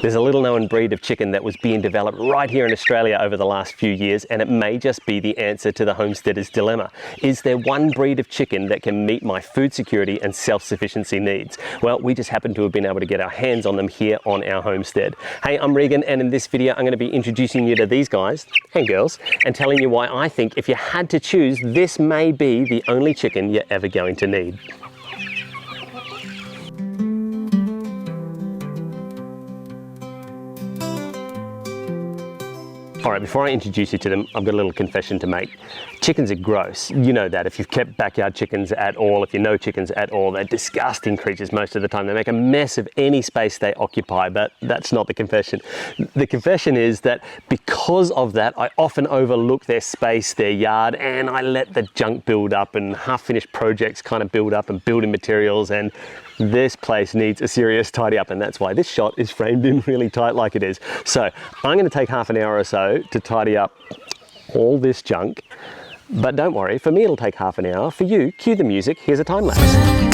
There's a little known breed of chicken that was being developed right here in Australia over the last few years, and it may just be the answer to the homesteader's dilemma. Is there one breed of chicken that can meet my food security and self-sufficiency needs? Well, we just happen to have been able to get our hands on them here on our homestead. Hey, I'm Regan, and in this video I'm going to be introducing you to these guys and girls and telling you why I think if you had to choose, this may be the only chicken you're ever going to need. All right, before I introduce you to them, I've got a little confession to make. Chickens are gross. You know that. If you've kept backyard chickens at all, if you know chickens at all, they're disgusting creatures most of the time. They make a mess of any space they occupy, but that's not the confession. The confession is that because of that, I often overlook their space, their yard, and I let the junk build up and half-finished projects kind of build up and building materials, and this place needs a serious tidy up, and that's why this shot is framed in really tight like it is. So I'm going to take half an hour or so to tidy up all this junk, but don't worry, for me it'll take half an hour. For you, cue the music, here's a time lapse.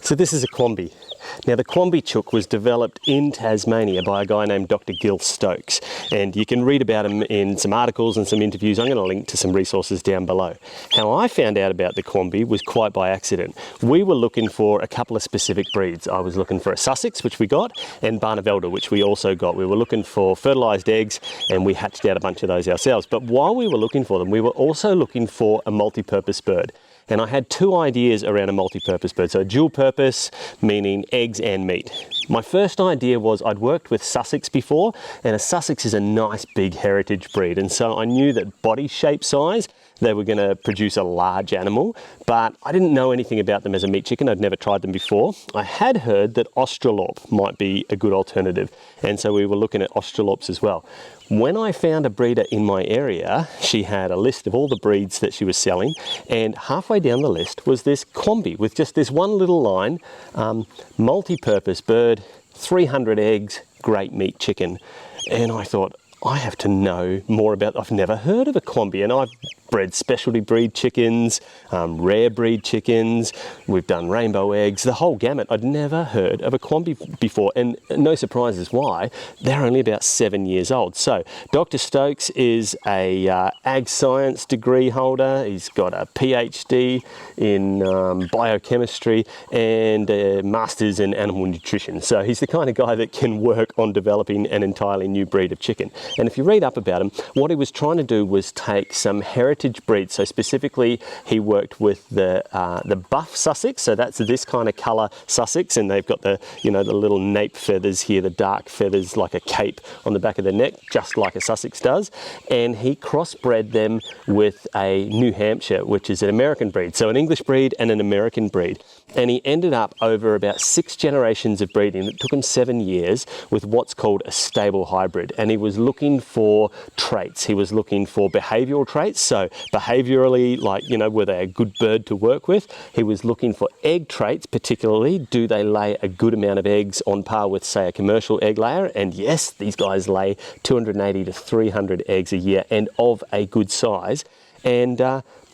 So this is a Quamby. Now the Quamby chook was developed in Tasmania by a guy named Dr. Stokes, and you can read about him in some articles and some interviews. I'm going to link to some resources down below. How I found out about the Quamby was quite by accident. We were looking for a couple of specific breeds. I was looking for a Sussex, which we got, and Barnavelda, which we also got. We were looking for fertilised eggs, and we hatched out a bunch of those ourselves. But while we were looking for them, we were also looking for a multi-purpose bird. And I had two ideas around a multi-purpose bird. So dual purpose, meaning eggs and meat. My first idea was I'd worked with Sussex before, and a Sussex is a nice big heritage breed. And so I knew that body shape size, they were going to produce a large animal, but I didn't know anything about them as a meat chicken. I'd never tried them before. I had heard that Australorp might be a good alternative, and so we were looking at Australorps as well. When I found a breeder in my area, she had a list of all the breeds that she was selling, and halfway down the list was this Quamby with just this one little line, multi-purpose bird, 300 eggs, great meat chicken. And I thought, I have to know more about, I've never heard of a Quamby, and I've bred specialty breed chickens, rare breed chickens, we've done rainbow eggs, the whole gamut. I'd never heard of a Quamby before, and no surprises why. They're only about 7 years old. So Dr. Stokes is a ag science degree holder. He's got a PhD in biochemistry and a master's in animal nutrition. So he's the kind of guy that can work on developing an entirely new breed of chicken. And if you read up about him, what he was trying to do was take some heritage breeds. So specifically, he worked with the buff Sussex. So that's this kind of colour Sussex, and they've got the, you know, the little nape feathers here, the dark feathers like a cape on the back of their neck, just like a Sussex does. And he crossbred them with a New Hampshire, which is an American breed. So an English breed and an American breed. And he ended up over about 6 generations of breeding. It took him 7 years with what's called a stable hybrid. And he was looking for traits. He was looking for behavioural traits. So behaviourally, like, you know, were they a good bird to work with? He was looking for egg traits, particularly. Do they lay a good amount of eggs on par with, say, a commercial egg layer? And yes, these guys lay 280 to 300 eggs a year and of a good size. And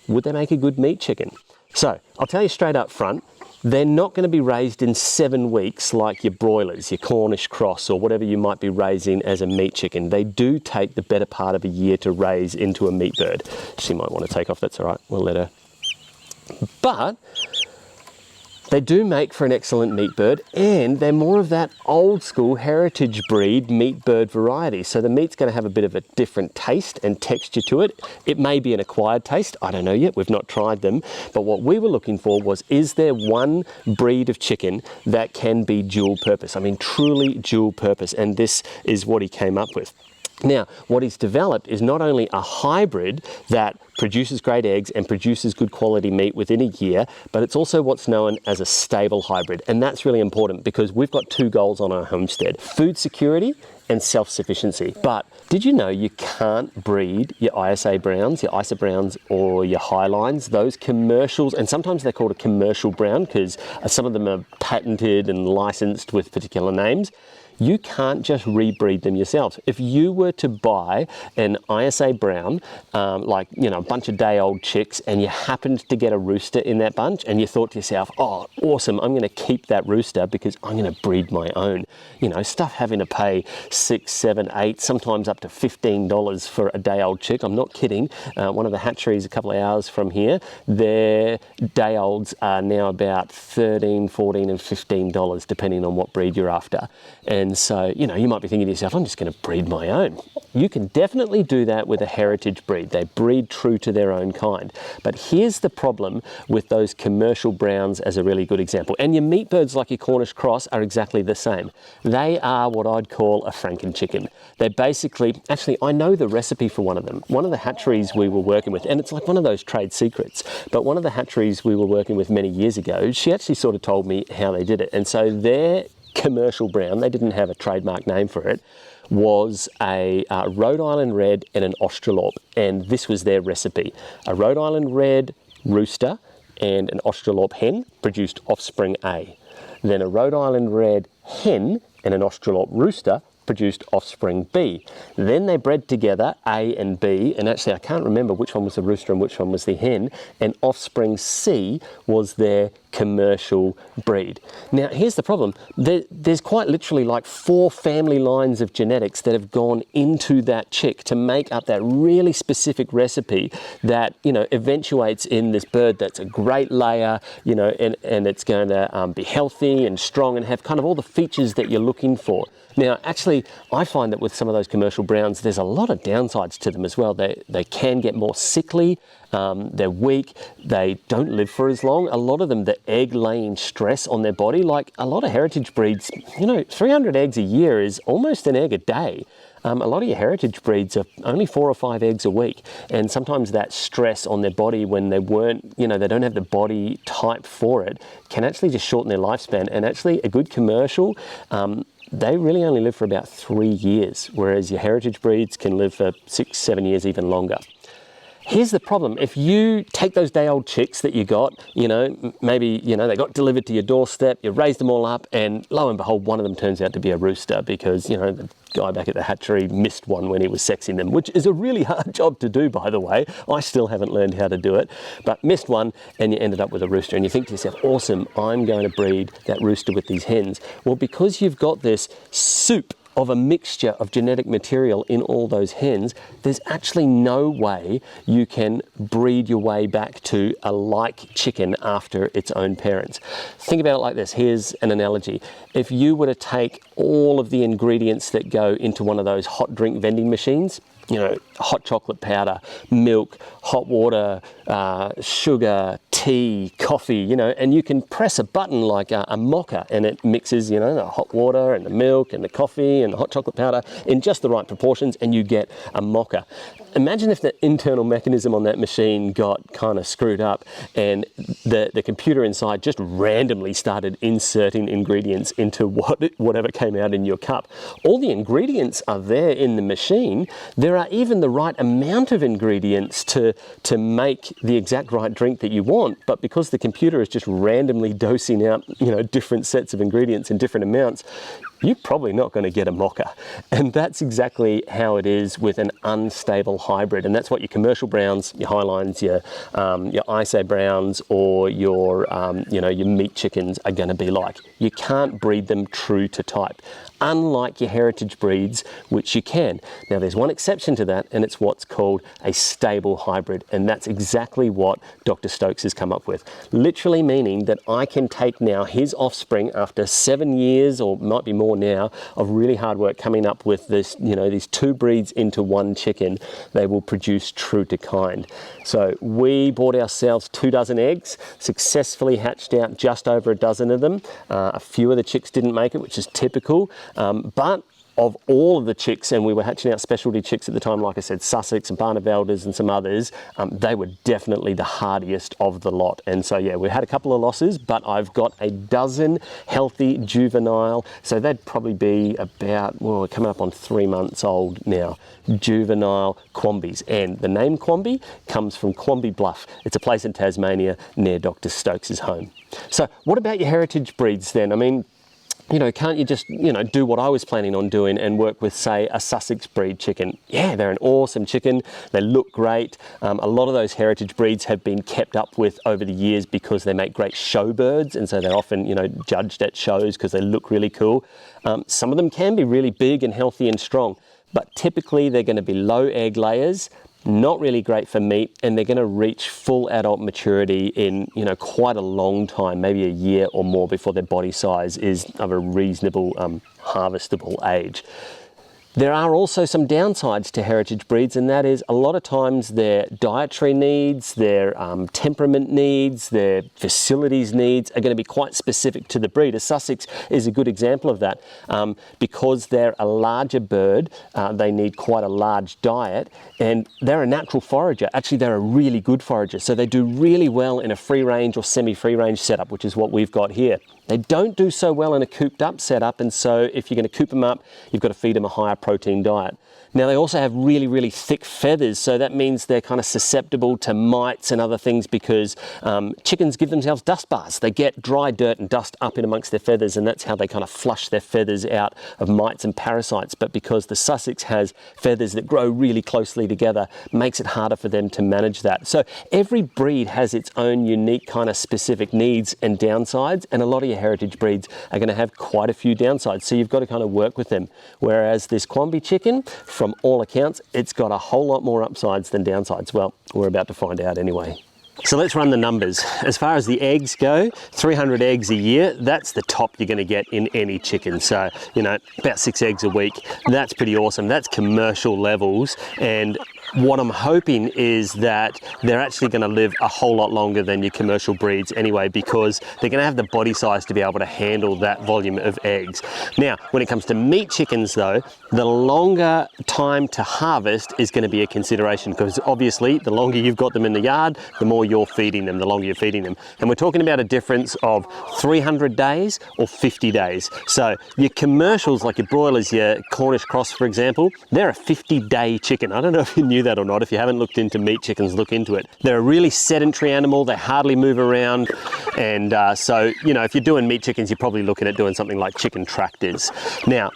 would they make a good meat chicken? So I'll tell you straight up front, they're not going to be raised in 7 weeks like your broilers, your Cornish cross, or whatever you might be raising as a meat chicken. They do take the better part of a year to raise into a meat bird. She might want to take off, that's all right, we'll let her. But they do make for an excellent meat bird, and they're more of that old school heritage breed meat bird variety. So the meat's going to have a bit of a different taste and texture to it. It may be an acquired taste, I don't know yet, we've not tried them. But what we were looking for was, is there one breed of chicken that can be dual purpose? I mean, truly dual purpose, and this is what he came up with. Now, what he's developed is not only a hybrid that produces great eggs and produces good quality meat within a year, but it's also what's known as a stable hybrid. And that's really important because we've got two goals on our homestead: food security and self-sufficiency. But did you know you can't breed your ISA browns, your ISA browns, or your highlines? Those commercials, and sometimes they're called a commercial brown because some of them are patented and licensed with particular names. You can't just rebreed them yourselves. If you were to buy an ISA brown, like, you know, a bunch of day-old chicks, and you happened to get a rooster in that bunch, and you thought to yourself, oh, awesome, I'm gonna keep that rooster because I'm gonna breed my own. You know, stuff having to pay $6, $7, $8, sometimes up to $15 for a day-old chick. I'm not kidding. One of the hatcheries a couple of hours from here, their day-olds are now about $13, $14, and $15, depending on what breed you're after. And so, you know, you might be thinking to yourself, I'm just going to breed my own. You can definitely do that with a heritage breed. They breed true to their own kind. But here's the problem with those commercial browns as a really good example. And your meat birds like your Cornish cross are exactly the same. They are what I'd call a Franken chicken. They're basically, actually, I know the recipe for one of them. One of the hatcheries we were working with, and it's like one of those trade secrets, but one of the hatcheries we were working with many years ago, she actually sort of told me how they did it. And so their commercial brown, they didn't have a trademark name for it, was a Rhode Island Red and an Australorp, and this was their recipe. A Rhode Island Red rooster and an Australorp hen produced offspring A. Then a Rhode Island Red hen and an Australorp rooster produced offspring B. Then they bred together A and B, and actually I can't remember which one was the rooster and which one was the hen, and offspring C was their commercial breed. Now here's the problem, there's quite literally like 4 family lines of genetics that have gone into that chick to make up that really specific recipe that, you know, eventuates in this bird that's a great layer, you know, and it's going to be healthy and strong and have kind of all the features that you're looking for. Now, actually, I find that with some of those commercial browns, there's a lot of downsides to them as well. They can get more sickly, they're weak, they don't live for as long. A lot of them, the egg laying stress on their body, like a lot of heritage breeds, you know, 300 eggs a year is almost an egg a day. A lot of your heritage breeds are only 4 or 5 eggs a week, and sometimes that stress on their body when they weren't, you know, they don't have the body type for it, can actually just shorten their lifespan. And actually a good commercial, they really only live for about 3 years, whereas your heritage breeds can live for 6, 7 years, even longer. Here's the problem. If you take those day-old chicks that you got, you know, maybe, you know, they got delivered to your doorstep, you raised them all up, and lo and behold, one of them turns out to be a rooster because, you know, the guy back at the hatchery missed one when he was sexing them, which is a really hard job to do, by the way. I still haven't learned how to do it, but missed one and you ended up with a rooster, and you think to yourself, awesome, I'm going to breed that rooster with these hens. Well, because you've got this soup of a mixture of genetic material in all those hens, there's actually no way you can breed your way back to a like chicken after its own parents. Think about it like this. Here's an analogy. If you were to take all of the ingredients that go into one of those hot drink vending machines, you know, hot chocolate powder, milk, hot water, sugar, tea, coffee, you know, and you can press a button like a mocha and it mixes, you know, the hot water and the milk and the coffee and the hot chocolate powder in just the right proportions, and you get a mocha. Imagine if the internal mechanism on that machine got kind of screwed up and the computer inside just randomly started inserting ingredients into whatever came out in your cup. All the ingredients are there in the machine. There are even the right amount of ingredients to make the exact right drink that you want, but because the computer is just randomly dosing out, you know, different sets of ingredients in different amounts, you're probably not going to get a mocha. And that's exactly how it is with an unstable hybrid. And that's what your commercial browns, your highlines, your ISA browns, or your, you know, your meat chickens are going to be like. You can't breed them true to type, unlike your heritage breeds, which you can. Now, there's one exception to that, and it's what's called a stable hybrid. And that's exactly what Dr. Stokes has come up with. Literally meaning that I can take now his offspring after 7 years, or might be more now, of really hard work coming up with this, you know, these 2 breeds into 1 chicken. They will produce true to kind. So we bought ourselves 2 dozen eggs, successfully hatched out just over a dozen of them. A few of the chicks didn't make it, which is typical, but of all of the chicks, and we were hatching out specialty chicks at the time, like I said, Sussex and Barnevelders and some others, they were definitely the hardiest of the lot. And so yeah, we had a couple of losses, but I've got a dozen healthy juvenile, so they'd probably be about, well, we're coming up on 3 months old now, juvenile Quambys. And the name Quamby comes from Quamby Bluff. It's a place in Tasmania near Dr. Stokes' home. So what about your heritage breeds then? I mean, you know, can't you just, you know, do what I was planning on doing and work with, say, a Sussex breed chicken? Yeah, they're an awesome chicken. They look great. A lot of those heritage breeds have been kept up with over the years because they make great show birds, and so they're often, you know, judged at shows because they look really cool. Some of them can be really big and healthy and strong, but typically they're going to be low egg layers, not really great for meat, and they're going to reach full adult maturity in, you know, quite a long time, maybe a year or more before their body size is of a reasonable harvestable age. There are also some downsides to heritage breeds, and that is a lot of times their dietary needs, their temperament needs, their facilities needs are going to be quite specific to the breed. A Sussex is a good example of that. Because they're a larger bird, they need quite a large diet, and they're a natural forager. Actually, they're a really good forager, so they do really well in a free range or semi-free range setup, which is what we've got here. They don't do so well in a cooped up setup, and so if you're going to coop them up, you've got to feed them a higher protein diet. Now, they also have really, really thick feathers, so that means they're kind of susceptible to mites and other things because chickens give themselves dust bars. They get dry dirt and dust up in amongst their feathers, and that's how they kind of flush their feathers out of mites and parasites. But because the Sussex has feathers that grow really closely together, makes it harder for them to manage that. So every breed has its own unique kind of specific needs and downsides, and a lot of your heritage breeds are going to have quite a few downsides, so you've got to kind of work with them. Whereas this Quamby chicken, from all accounts, it's got a whole lot more upsides than downsides. Well, we're about to find out anyway. So let's run the numbers. As far as the eggs go, 300 eggs a year, that's the top you're going to get in any chicken. So, you know, about 6 eggs a week. That's pretty awesome. That's commercial levels, and what I'm hoping is that they're actually going to live a whole lot longer than your commercial breeds anyway, because they're going to have the body size to be able to handle that volume of eggs. Now, when it comes to meat chickens though, the longer time to harvest is going to be a consideration, because obviously the longer you've got them in the yard, the more you're feeding them, the longer you're feeding them. And we're talking about a difference of 300 days or 50 days. So your commercials, like your broilers, your Cornish cross, for example, they're a 50-day chicken. I don't know if you knew that or not. If you haven't looked into meat chickens, look into it. They're a really sedentary animal. They hardly move around. And so, you know, if you're doing meat chickens, you're probably looking at doing something like chicken tractors. Now,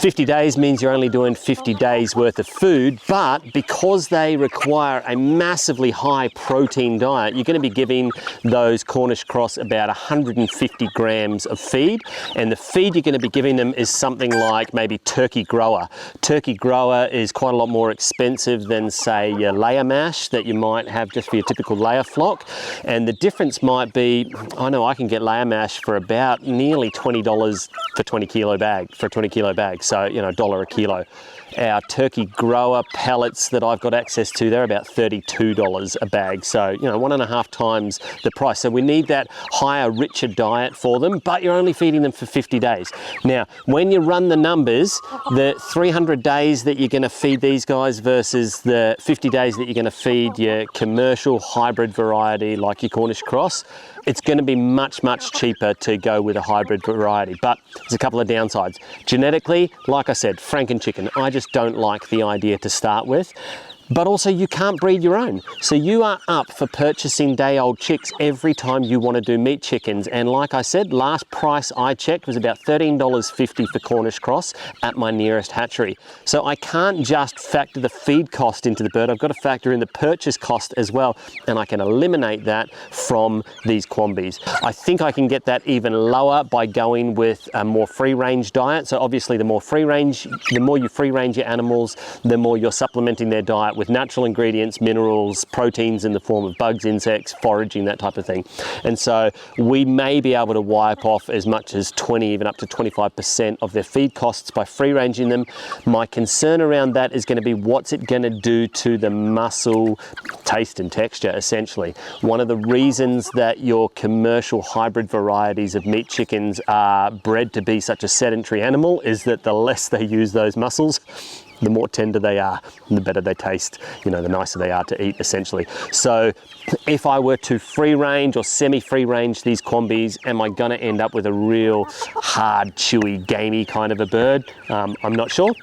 50 days means you're only doing 50 days worth of food, but because they require a massively high protein diet, you're going to be giving those Cornish cross about 150 grams of feed. And the feed you're going to be giving them is something like maybe turkey grower. Turkey grower is quite a lot more expensive than, say, your layer mash that you might have just for your typical layer flock. And the difference might be, I know I can get layer mash for about nearly $20 for 20 kilo bag, for a 20 kilo bag. So, you know, $1 a kilo. Our turkey grower pellets that I've got access to, they're about $32 a bag. So, you know, 1.5 times the price. So we need that higher, richer diet for them, but you're only feeding them for 50 days. Now, when you run the numbers, the 300 days that you're going to feed these guys versus the 50 days that you're going to feed your commercial hybrid variety like your Cornish cross, it's going to be much, much cheaper to go with a hybrid variety. But there's a couple of downsides. Genetically, like I said, Franken chicken, I just don't like the idea to start with. But also you can't breed your own. So you are up for purchasing day-old chicks every time you want to do meat chickens. And like I said, last price I checked was about $13.50 for Cornish cross at my nearest hatchery. So I can't just factor the feed cost into the bird, I've got to factor in the purchase cost as well, and I can eliminate that from these Quambys. I think I can get that even lower by going with a more free-range diet. So obviously the more you free-range your animals, the more you're supplementing their diet with with natural ingredients, minerals, proteins in the form of bugs, insects, foraging, that type of thing. And so we may be able to wipe off as much as 20, even up to 25% of their feed costs by free ranging them. My concern around that is going to be what's it going to do to the muscle, taste and texture, essentially. One of the reasons that your commercial hybrid varieties of meat chickens are bred to be such a sedentary animal is that the less they use those muscles, the more tender they are, and the better they taste, you know, the nicer they are to eat, essentially. So if I were to free range or semi-free range these Quambys, am I gonna end up with a real hard, chewy, gamey kind of a bird? I'm not sure.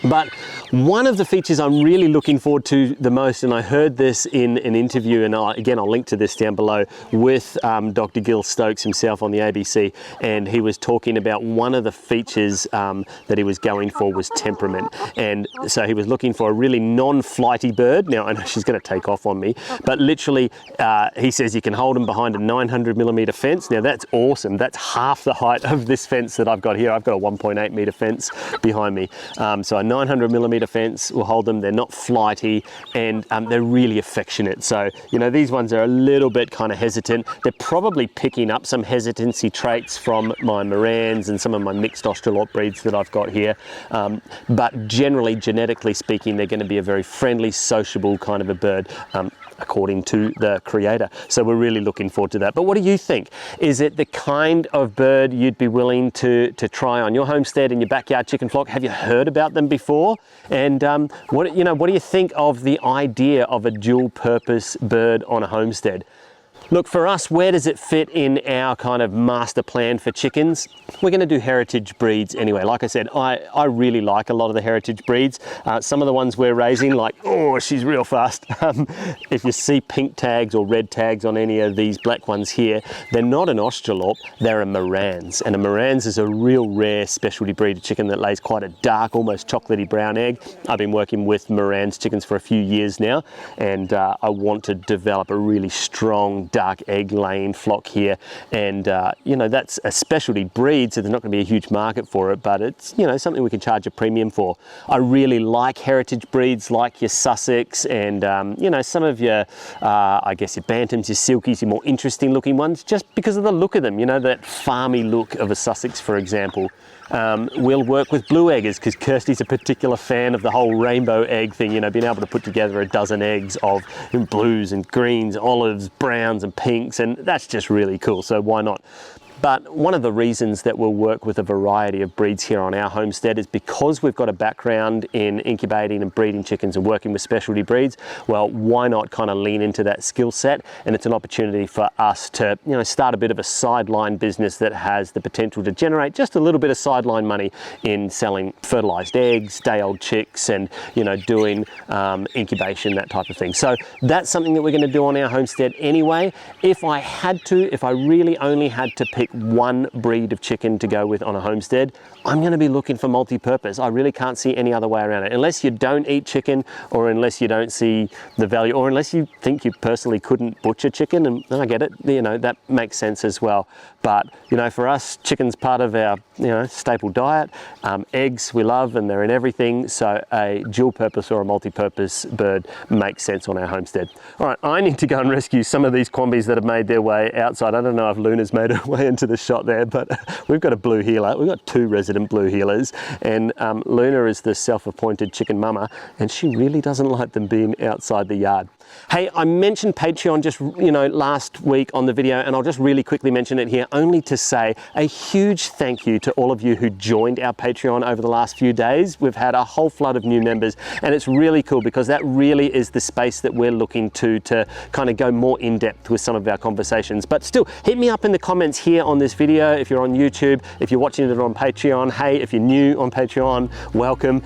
But one of the features I'm really looking forward to the most, and I heard this in an interview, and again, I'll link to this down below, with Dr. Gil Stokes himself on the ABC, and he was talking about one of the features that he was going for was temperament. And so he was looking for a really non-flighty bird. Now, I know she's gonna take off on me, but literally, he says you can hold them behind a 900mm fence. Now, that's awesome. That's half the height of this fence that I've got here. I've got a 1.8 meter fence behind me. So a 900mm fence will hold them. They're not flighty, and they're really affectionate. So, you know, these ones are a little bit kind of hesitant. They're probably picking up some hesitancy traits from my Morans and some of my mixed Australorp breeds that I've got here. But generally, genetically speaking, they're going to be a very friendly, sociable kind of a bird, according to the creator. So we're really looking forward to that. But what do you think? Is it the kind of bird you'd be willing to try on your homestead in your backyard chicken flock? Have you heard about them before? And what do you think of the idea of a dual purpose bird on a homestead? Look, for us, where does it fit in our kind of master plan for chickens? We're going to do heritage breeds anyway. Like I said, I really like a lot of the heritage breeds. Some of the ones we're raising, like, oh, she's real fast. If you see pink tags or red tags on any of these black ones here, they're not an Australorp, they're a Morans. And a Morans is a real rare specialty breed of chicken that lays quite a dark, almost chocolatey brown egg. I've been working with Morans chickens for a few years now, and I want to develop a really strong, dark egg laying flock here. And you know, that's a specialty breed, so there's not going to be a huge market for it, but it's, you know, something we can charge a premium for. I really like heritage breeds like your Sussex and you know, some of your I guess your Bantams, your Silkies, your more interesting looking ones, just because of the look of them, you know, that farmy look of a Sussex, for example. We'll work with blue eggers because Kirsty's a particular fan of the whole rainbow egg thing, you know, being able to put together a dozen eggs of blues and greens, olives, browns and pinks, and that's just really cool, so why not? But one of the reasons that we'll work with a variety of breeds here on our homestead is because we've got a background in incubating and breeding chickens and working with specialty breeds. Well, why not kind of lean into that skill set? And it's an opportunity for us to, you know, start a bit of a sideline business that has the potential to generate just a little bit of sideline money in selling fertilized eggs, day-old chicks, and, you know, doing incubation, that type of thing. So that's something that we're going to do on our homestead anyway. If I really only had to pick one breed of chicken to go with on a homestead, I'm going to be looking for multi-purpose. I really can't see any other way around it. Unless you don't eat chicken, or unless you don't see the value, or unless you think you personally couldn't butcher chicken, and I get it, you know, that makes sense as well. But, you know, for us, chicken's part of our, you know, staple diet. Eggs we love, and they're in everything, so a dual purpose or a multi-purpose bird makes sense on our homestead. All right, I need to go and rescue some of these Quambys that have made their way outside. I don't know if Luna's made her way into the shot there, but we've got a blue heeler. We've got two resident blue heelers, and Luna is the self-appointed chicken mama, and she really doesn't like them being outside the yard. Hey, I mentioned Patreon just, you know, last week on the video, and I'll just really quickly mention it here, only to say a huge thank you to all of you who joined our Patreon over the last few days. We've had a whole flood of new members, and it's really cool because that really is the space that we're looking to kind of go more in depth with some of our conversations. But still, hit me up in the comments here on this video if you're on YouTube, if you're watching it on Patreon. Hey, if you're new on Patreon, welcome.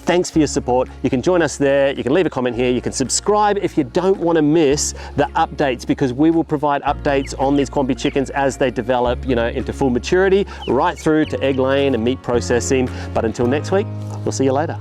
Thanks for your support. You can join us there, you can leave a comment here, you can subscribe if you don't want to miss the updates, because we will provide updates on these Quamby chickens as they develop, you know, into full maturity, right through to egg laying and meat processing. But until next week, we'll see you later.